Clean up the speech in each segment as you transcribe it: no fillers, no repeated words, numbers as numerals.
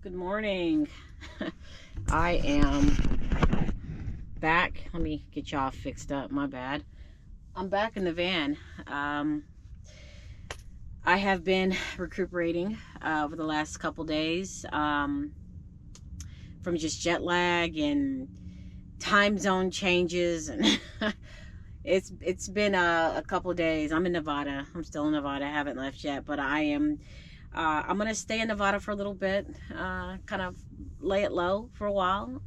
Good morning. I am back. Let me get y'all fixed up. My bad. I'm back in the van. I have been recuperating over the last couple days from just jet lag and time zone changes, and it's been a couple of days. I'm in Nevada. I'm still in Nevada. I haven't left yet, but I'm gonna stay in Nevada for a little bit, kind of lay it low for a while,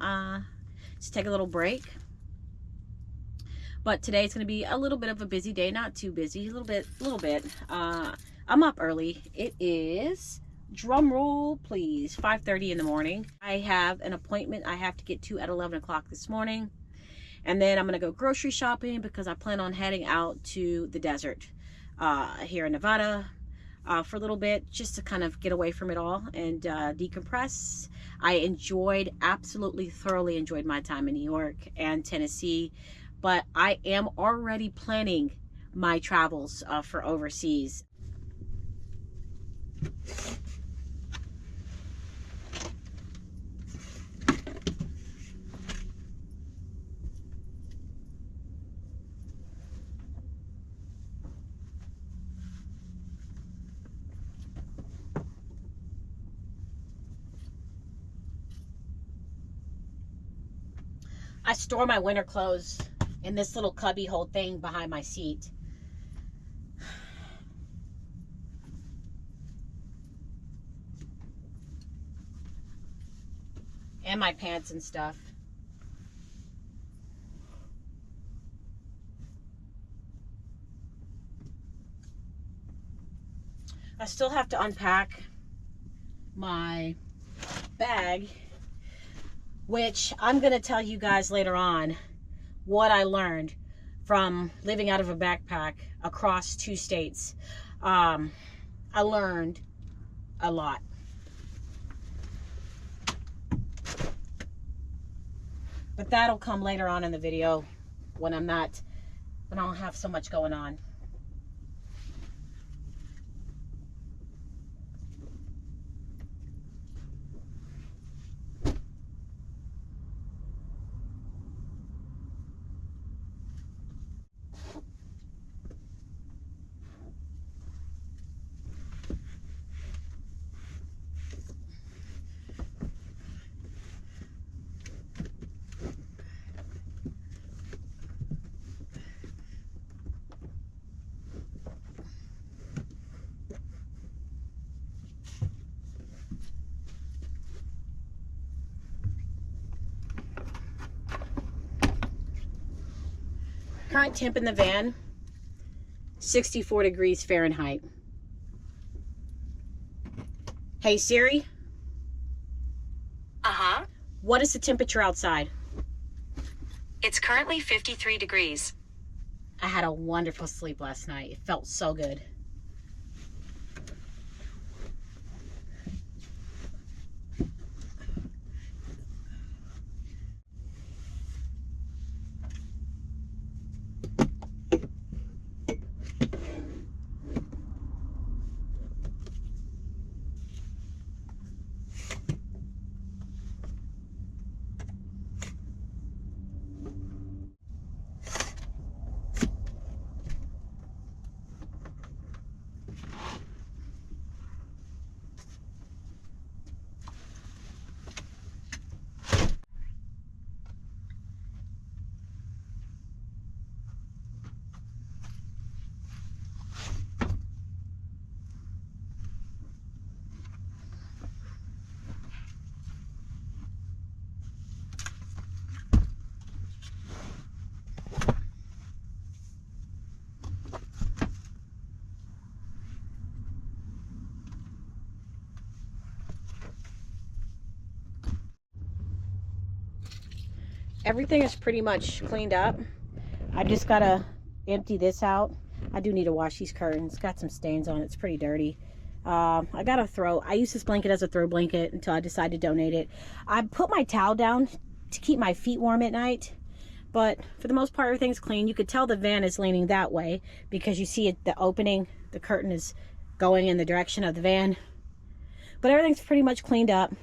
just take a little break. But today it's gonna be a little bit of a busy day, not too busy, a little bit. I'm up early. It is, drum roll please, 5:30 in the morning. I have an appointment I have to get to at 11 o'clock this morning, and then I'm gonna go grocery shopping because I plan on heading out to the desert here in Nevada for a little bit, just to kind of get away from it all and decompress. I absolutely thoroughly enjoyed my time in New York and Tennessee, but I am already planning my travels for overseas. I store my winter clothes in this little cubby hole thing behind my seat. And my pants and stuff. I still have to unpack my bag, which I'm going to tell you guys later on what I learned from living out of a backpack across 2 states. I learned a lot. But that'll come later on in the video when I don't have so much going on. Current temp in the van, 64 degrees Fahrenheit. Hey Siri. Uh-huh. What is the temperature outside? It's currently 53 degrees. I had a wonderful sleep last night. It felt so good. Everything is pretty much cleaned up. I just gotta empty this out. I do need to wash these curtains. Got some stains on it. It's pretty dirty. I use this blanket as a throw blanket until I decide to donate it. I put my towel down to keep my feet warm at night, but for the most part everything's clean. You could tell the van is leaning that way because you see it, the opening, the curtain is going in the direction of the van. But everything's pretty much cleaned up.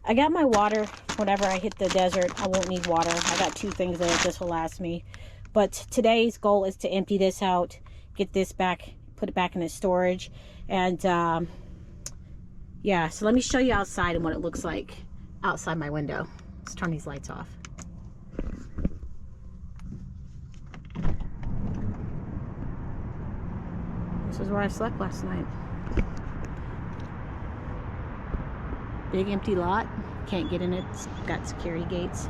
I got my water. Whenever I hit the desert, I won't need water. I got 2 things that this will last me. But today's goal is to empty this out, get this back, put it back in its storage. And yeah, so let me show you outside and what it looks like outside my window. Let's turn these lights off. This is where I slept last night. Big empty lot. Can't get in it. It's got security gates.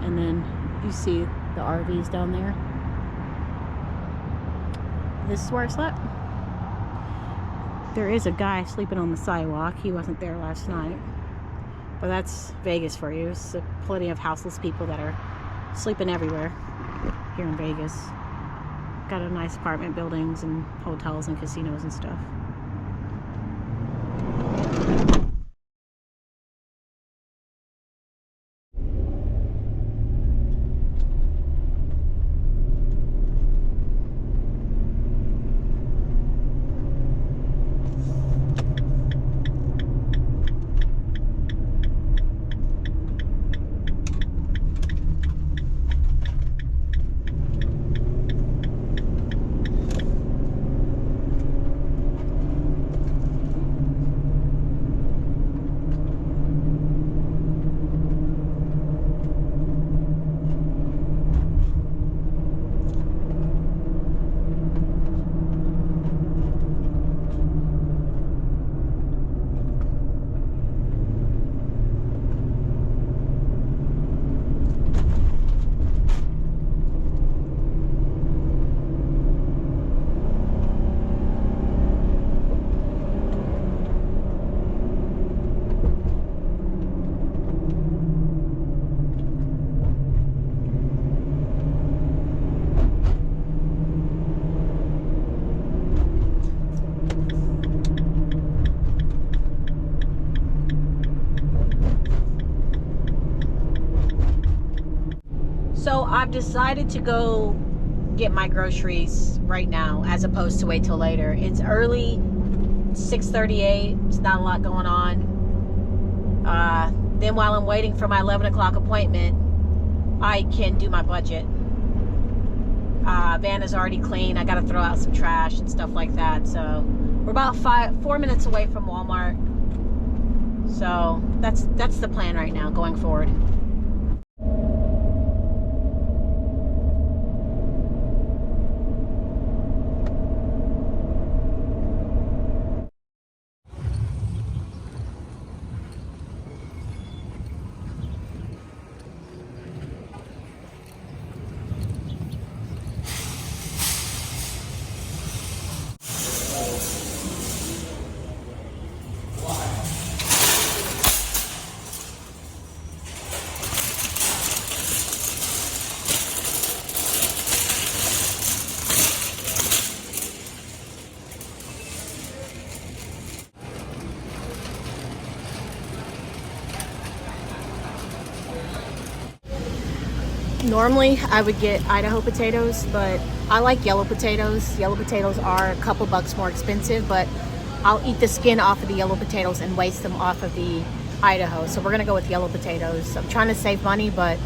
And then you see the RVs down there. This is where I slept. There is a guy sleeping on the sidewalk. He wasn't there last night. But that's Vegas for you. There's plenty of houseless people that are sleeping everywhere here in Vegas. Got a nice apartment buildings and hotels and casinos and stuff. So I've decided to go get my groceries right now as opposed to wait till later. It's early, 6:38. It's not a lot going on. Then while I'm waiting for my 11 o'clock appointment, I can do my budget. Van is already clean. I got to throw out some trash and stuff like that. So we're about 4 minutes away from Walmart. So that's the plan right now going forward. Normally I would get Idaho potatoes, but I like yellow potatoes. Yellow potatoes are a couple bucks more expensive, but I'll eat the skin off of the yellow potatoes and waste them off of the Idaho. So we're gonna go with yellow potatoes. I'm trying to save money, but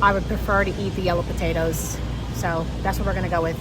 I would prefer to eat the yellow potatoes. So that's what we're gonna go with.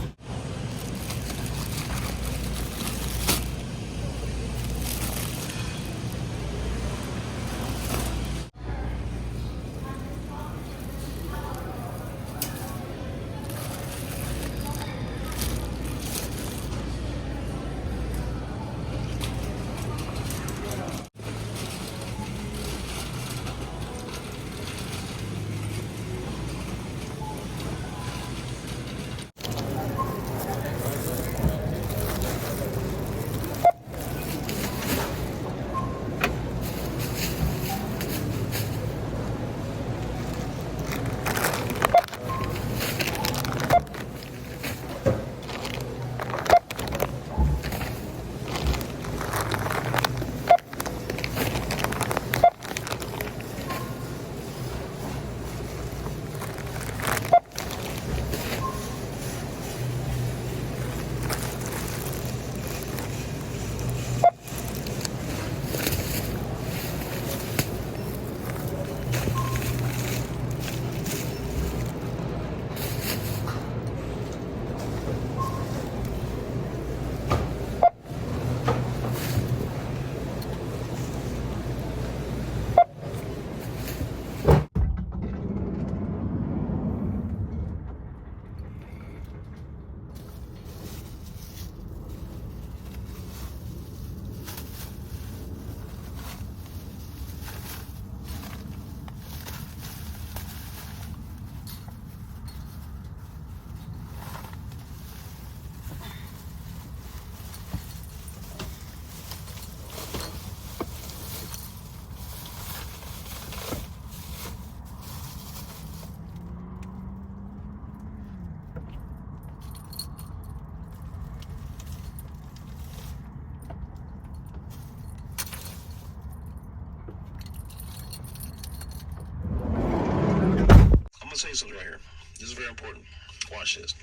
tell you something right here. This is very important. Watch this.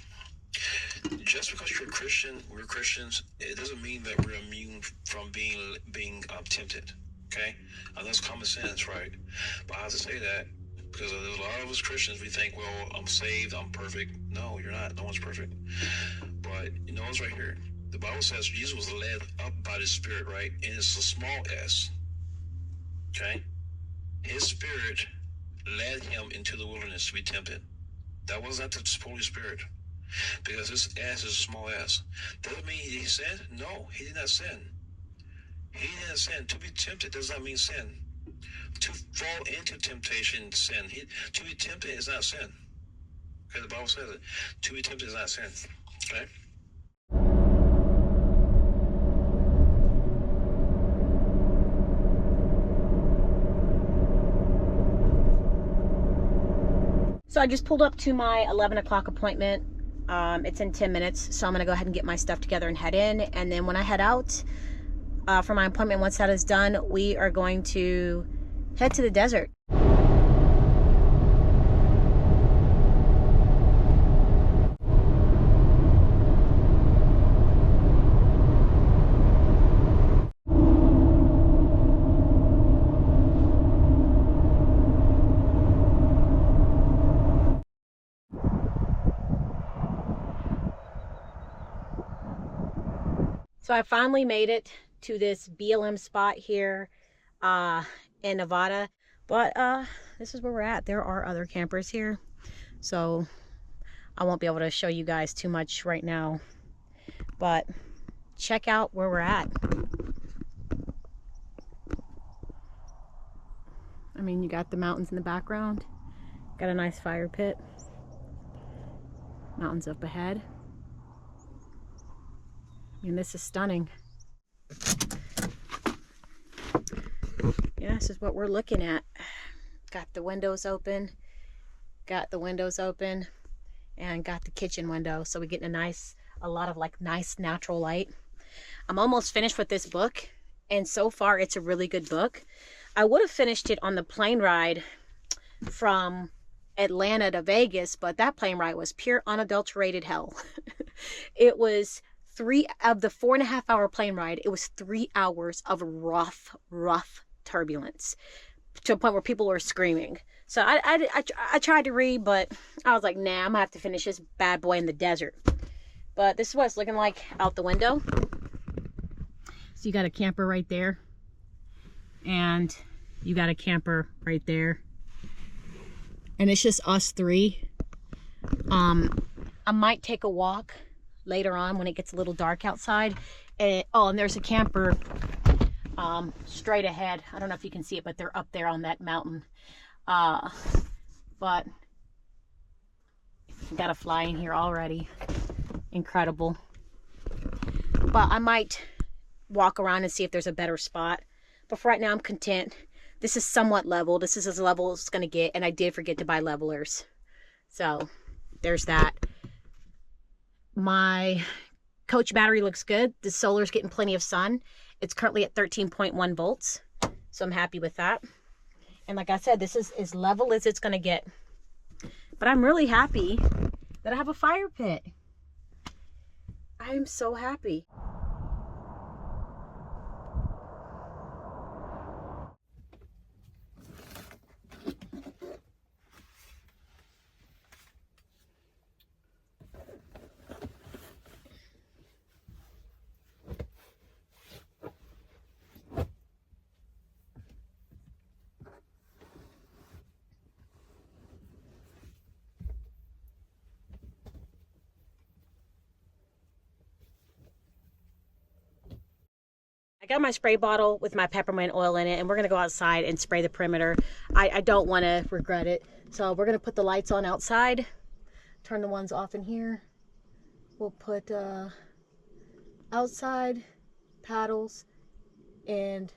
Just because you're a Christian, we're Christians, it doesn't mean that we're immune from being tempted. Okay? That's common sense, right? But I have to say that because there's a lot of us Christians, we think, well, I'm saved, I'm perfect. No, you're not. No one's perfect. But you know, it's right here. The Bible says Jesus was led up by the Spirit, right? And it's a small s. Okay? His Spirit led him into the wilderness to be tempted. That was not the Holy Spirit. Because this s is a small s. Does it mean he sinned? No, he did not sin. He didn't sin. To be tempted does not mean sin. To fall into temptation, sin. To be tempted is not sin. Okay, the Bible says it. To be tempted is not sin. Okay? So I just pulled up to my 11 o'clock appointment. It's in 10 minutes, so I'm gonna go ahead and get my stuff together and head in. And then when I head out for my appointment, once that is done, we are going to head to the desert. So I finally made it to this BLM spot here in Nevada, but this is where we're at. There are other campers here, so I won't be able to show you guys too much right now, but check out where we're at. I mean, you got the mountains in the background, got a nice fire pit, mountains up ahead. I mean, this is stunning. Yeah, this is what we're looking at. Got the windows open, and got the kitchen window. So we're getting a lot of like nice natural light. I'm almost finished with this book, and so far it's a really good book. I would have finished it on the plane ride from Atlanta to Vegas, but that plane ride was pure unadulterated hell. It was 3 of the 4.5 hour plane ride. It was 3 hours of rough turbulence to a point where people were screaming. So I tried to read, but I was like, nah, I'm gonna have to finish this bad boy in the desert. But this is what it's looking like out the window. So you got a camper right there, and you got a camper right there, and it's just us three. I might take a walk later on when it gets a little dark outside. And there's a camper straight ahead. I don't know if you can see it, but they're up there on that mountain. But got a fly in here already. Incredible. But I might walk around and see if there's a better spot. But for right now, I'm content. This is somewhat level. This is as level as it's going to get. And I did forget to buy levelers. So there's that. My coach battery looks good. The solar's getting plenty of sun. It's currently at 13.1 volts. So I'm happy with that. And like I said, this is as level as it's going to get. But I'm really happy that I have a fire pit. I am so happy. I got my spray bottle with my peppermint oil in it, and we're going to go outside and spray the perimeter. I don't want to regret it. So we're going to put the lights on outside, turn the ones off in here. We'll put outside paddles and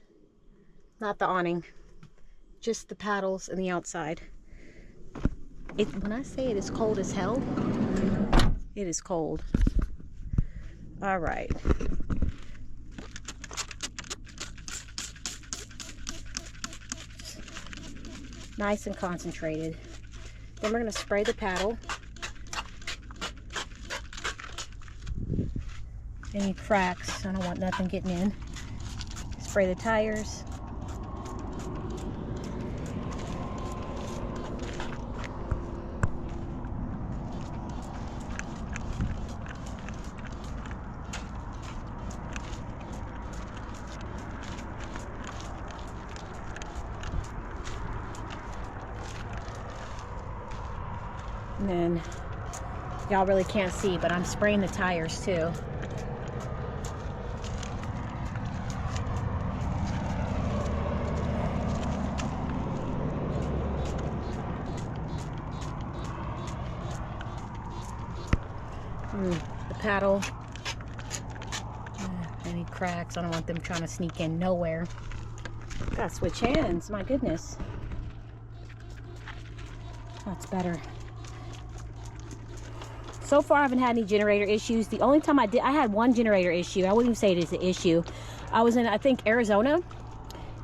not the awning, just the paddles and the outside. When I say it is cold as hell, it is cold. All right. Nice and concentrated. Then we're going to spray the paddle. Any cracks, I don't want nothing getting in. Spray the tires. And then, y'all really can't see, but I'm spraying the tires too. The paddle. Any cracks, I don't want them trying to sneak in nowhere. Gotta switch hands, my goodness. That's better. So far, I haven't had any generator issues. The only time I had one generator issue. I wouldn't even say it is an issue. I was in, I think, Arizona,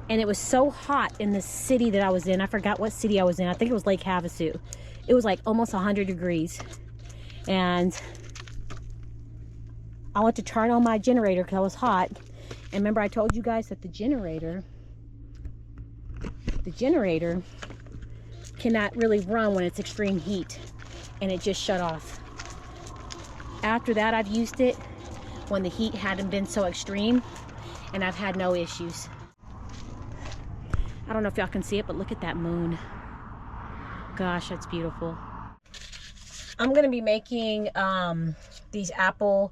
and it was so hot in the city that I was in. I forgot what city I was in. I think it was Lake Havasu. It was like almost 100 degrees. And I went to turn on my generator because I was hot. And remember, I told you guys that the generator cannot really run when it's extreme heat. And it just shut off. After that, I've used it when the heat hadn't been so extreme, and I've had no issues. I don't know if y'all can see it, but look at that moon. Gosh, that's beautiful. I'm gonna be making these apple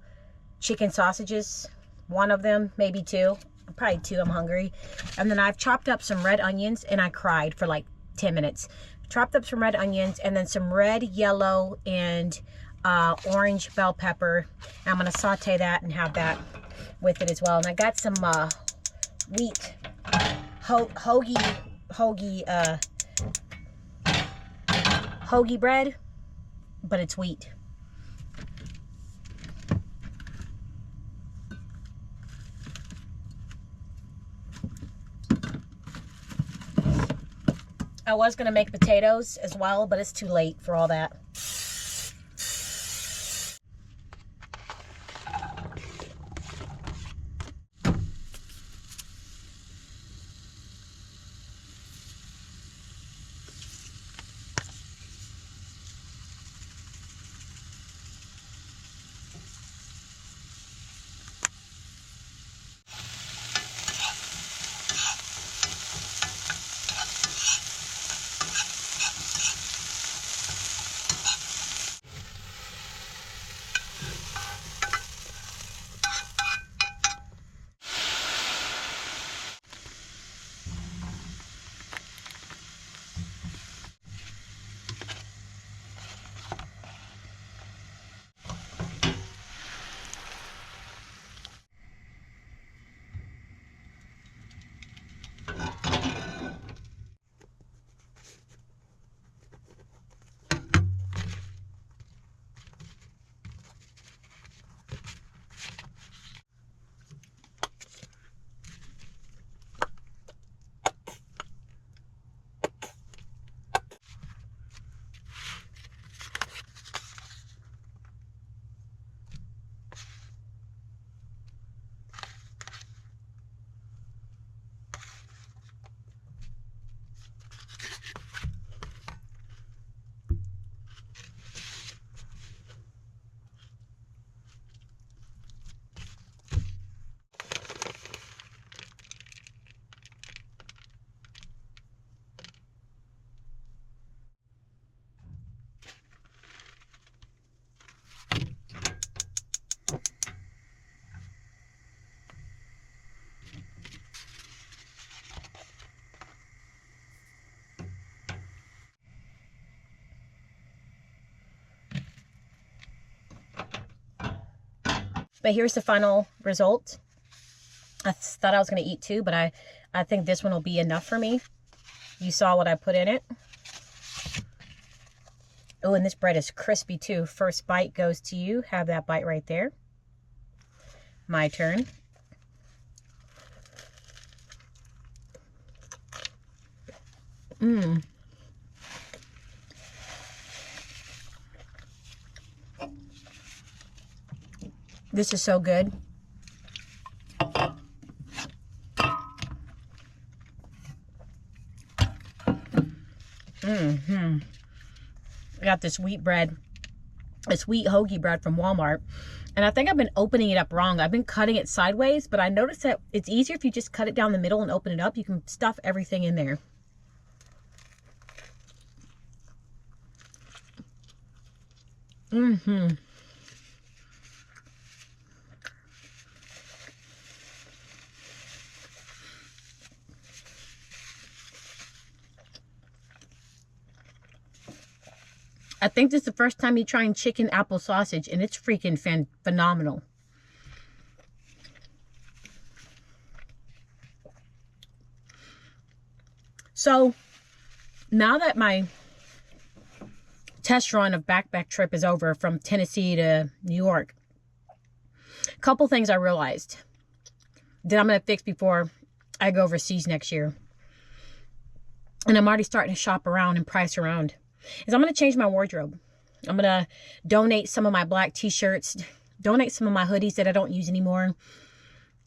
chicken sausages. One of them, maybe two, probably two, I'm hungry. And then I've chopped up some red onions, and I cried for like 10 minutes. Chopped up some red onions, and then some red, yellow, and orange bell pepper. I'm going to saute that and have that with it as well. And I got some wheat hoagie bread, but it's wheat. I was going to make potatoes as well, but it's too late for all that. But here's the final result. I thought I was going to eat two, but I think this one will be enough for me. You saw what I put in it. Oh, and this bread is crispy too. First bite goes to you. Have that bite right there. My turn. This is so good. I got this wheat bread, this wheat hoagie bread from Walmart. And I think I've been opening it up wrong. I've been cutting it sideways, but I noticed that it's easier if you just cut it down the middle and open it up. You can stuff everything in there. I think this is the first time you're trying chicken apple sausage, and it's freaking phenomenal. So, now that my test run of backpack trip is over from Tennessee to New York, a couple things I realized that I'm going to fix before I go overseas next year. And I'm already starting to shop around and price around. Is I'm going to change my wardrobe. I'm going to donate some of my black t-shirts, donate some of my hoodies that I don't use anymore.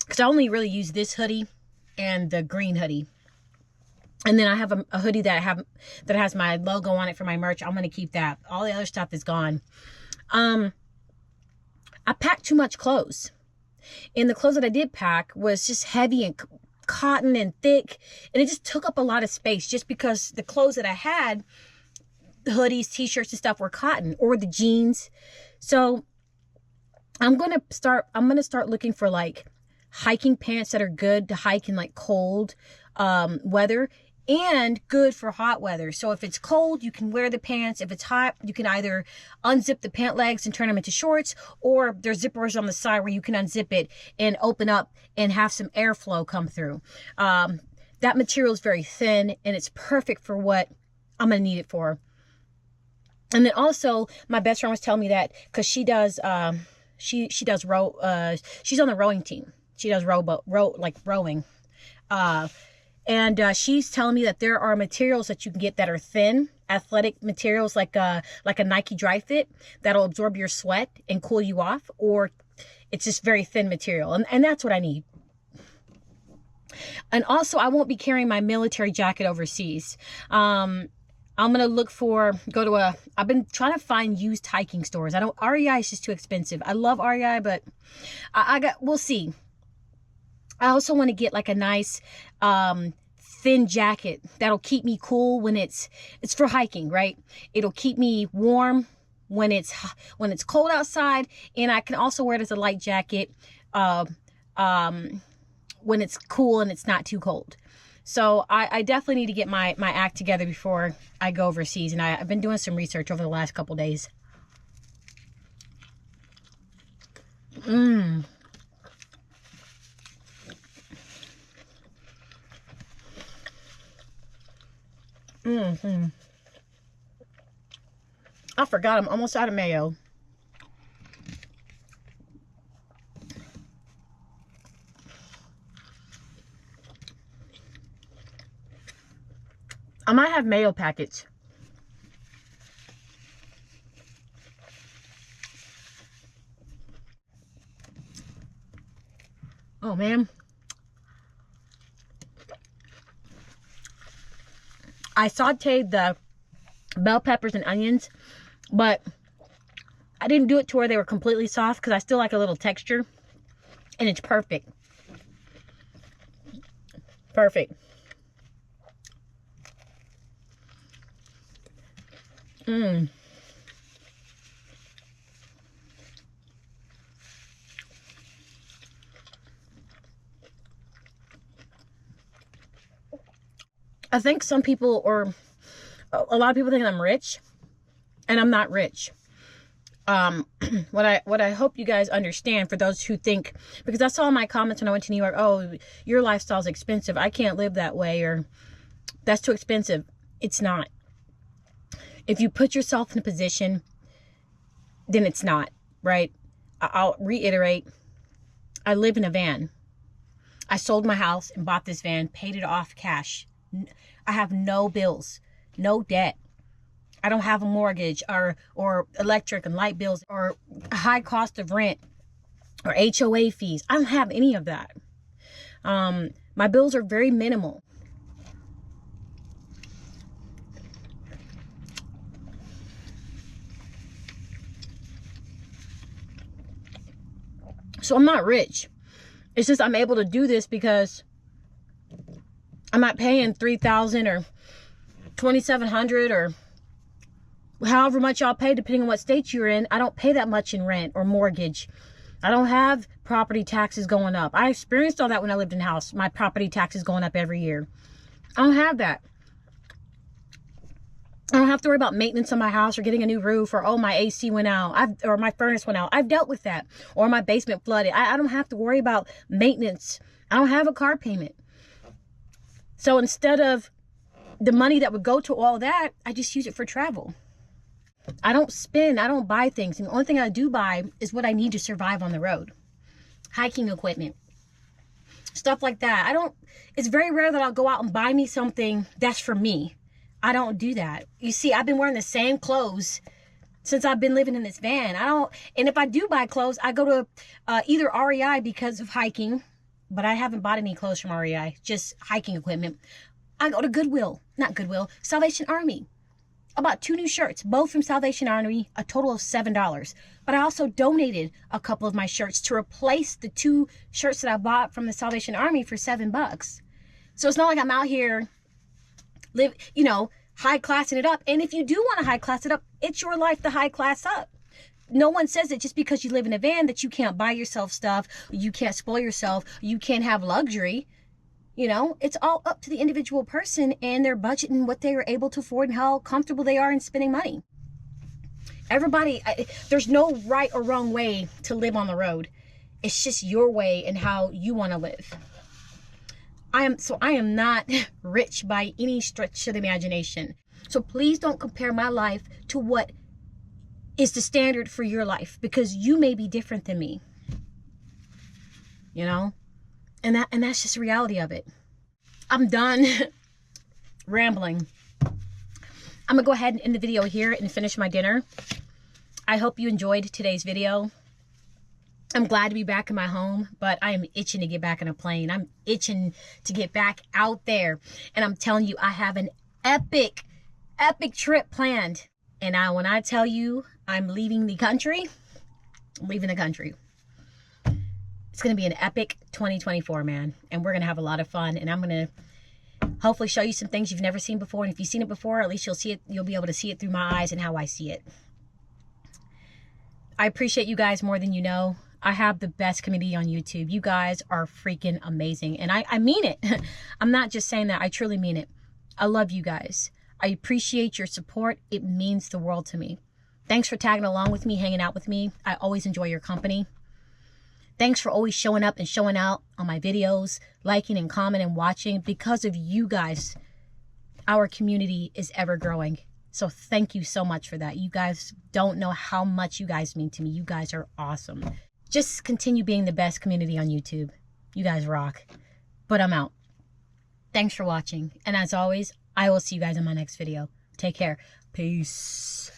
Because I only really use this hoodie and the green hoodie. And then I have a hoodie that has my logo on it for my merch. I'm going to keep that. All the other stuff is gone. I packed too much clothes. And the clothes that I did pack was just heavy and cotton and thick. And it just took up a lot of space just because the clothes that I had, the hoodies, t-shirts and stuff, were cotton, or the jeans. So I'm going to start looking for like hiking pants that are good to hike in like cold weather and good for hot weather. So if it's cold, you can wear the pants. If it's hot, you can either unzip the pant legs and turn them into shorts, or there's zippers on the side where you can unzip it and open up and have some airflow come through. That material is very thin and it's perfect for what I'm going to need it for. And then also, my best friend was telling me that because she does, she's on the rowing team. She does rowing. And she's telling me that there are materials that you can get that are thin, athletic materials like a Nike Dry Fit that'll absorb your sweat and cool you off, or it's just very thin material. And that's what I need. And also, I won't be carrying my military jacket overseas. I'm going to I've been trying to find used hiking stores. REI is just too expensive. I love REI, but we'll see. I also want to get like a nice, thin jacket that'll keep me cool when it's for hiking, right? It'll keep me warm when it's cold outside. And I can also wear it as a light jacket, when it's cool and it's not too cold. So I definitely need to get my act together before I go overseas. And I've been doing some research over the last couple days. I forgot I'm almost out of mayo. I might have mayo packets. Oh, man. I sauteed the bell peppers and onions, but I didn't do it to where they were completely soft because I still like a little texture. And it's perfect. Perfect. I think some people, or a lot of people, think I'm rich, and I'm not rich. What I hope you guys understand, for those who think, because I saw in my comments when I went to New York, oh, your lifestyle's expensive, I can't live that way, or that's too expensive. It's not. If you put yourself in a position, then it's not, right? I'll reiterate, I live in a van. I sold my house and bought this van, paid it off cash. I have no bills, no debt. I don't have a mortgage or electric and light bills or a high cost of rent or HOA fees. I don't have any of that. My bills are very minimal. So I'm not rich. It's just I'm able to do this because I'm not paying $3,000 or $2,700 or however much y'all pay depending on what state you're in. I don't pay that much in rent or mortgage. I don't have property taxes going up. I experienced all that when I lived in house. My property taxes going up every year. I don't have that. I don't have to worry about maintenance on my house or getting a new roof or, oh, my AC went out or my furnace went out. I've dealt with that. Or my basement flooded. I don't have to worry about maintenance. I don't have a car payment. So instead of the money that would go to all that, I just use it for travel. I don't spend. I don't buy things. And the only thing I do buy is what I need to survive on the road. Hiking equipment. Stuff like that. It's very rare that I'll go out and buy me something that's for me. I don't do that. You see, I've been wearing the same clothes since I've been living in this van. And if I do buy clothes, I go to either REI because of hiking, but I haven't bought any clothes from REI, just hiking equipment. I go to Salvation Army. I bought 2 new shirts, both from Salvation Army, a total of $7. But I also donated a couple of my shirts to replace the 2 shirts that I bought from the Salvation Army for $7. So it's not like I'm out here high classing it up. And if you do want to high class it up, it's your life to high class up. No one says that just because you live in a van that you can't buy yourself stuff, you can't spoil yourself, you can't have luxury. It's all up to the individual person and their budget and what they are able to afford and how comfortable they are in spending money. Everybody, there's no right or wrong way to live on the road. It's just your way and how you want to live. I am not rich by any stretch of the imagination. So please don't compare my life to what is the standard for your life, because you may be different than me. And that's just the reality of it. I'm done rambling. I'm gonna go ahead and end the video here and finish my dinner. I hope you enjoyed today's video. I'm glad to be back in my home, but I am itching to get back in a plane. I'm itching to get back out there. And I'm telling you, I have an epic trip planned. And when I tell you I'm leaving the country, I'm leaving the country. It's going to be an epic 2024, man. And we're going to have a lot of fun. And I'm going to hopefully show you some things you've never seen before. And if you've seen it before, at least you'll be able to see it through my eyes and how I see it. I appreciate you guys more than you know. I have the best community on YouTube. You guys are freaking amazing. And I mean it. I'm not just saying that. I truly mean it. I love you guys. I appreciate your support. It means the world to me. Thanks for tagging along with me, hanging out with me. I always enjoy your company. Thanks for always showing up and showing out on my videos, liking and commenting and watching. Because of you guys, our community is ever growing. So thank you so much for that. You guys don't know how much you guys mean to me. You guys are awesome. Just continue being the best community on YouTube. You guys rock. But I'm out. Thanks for watching. And as always, I will see you guys in my next video. Take care. Peace.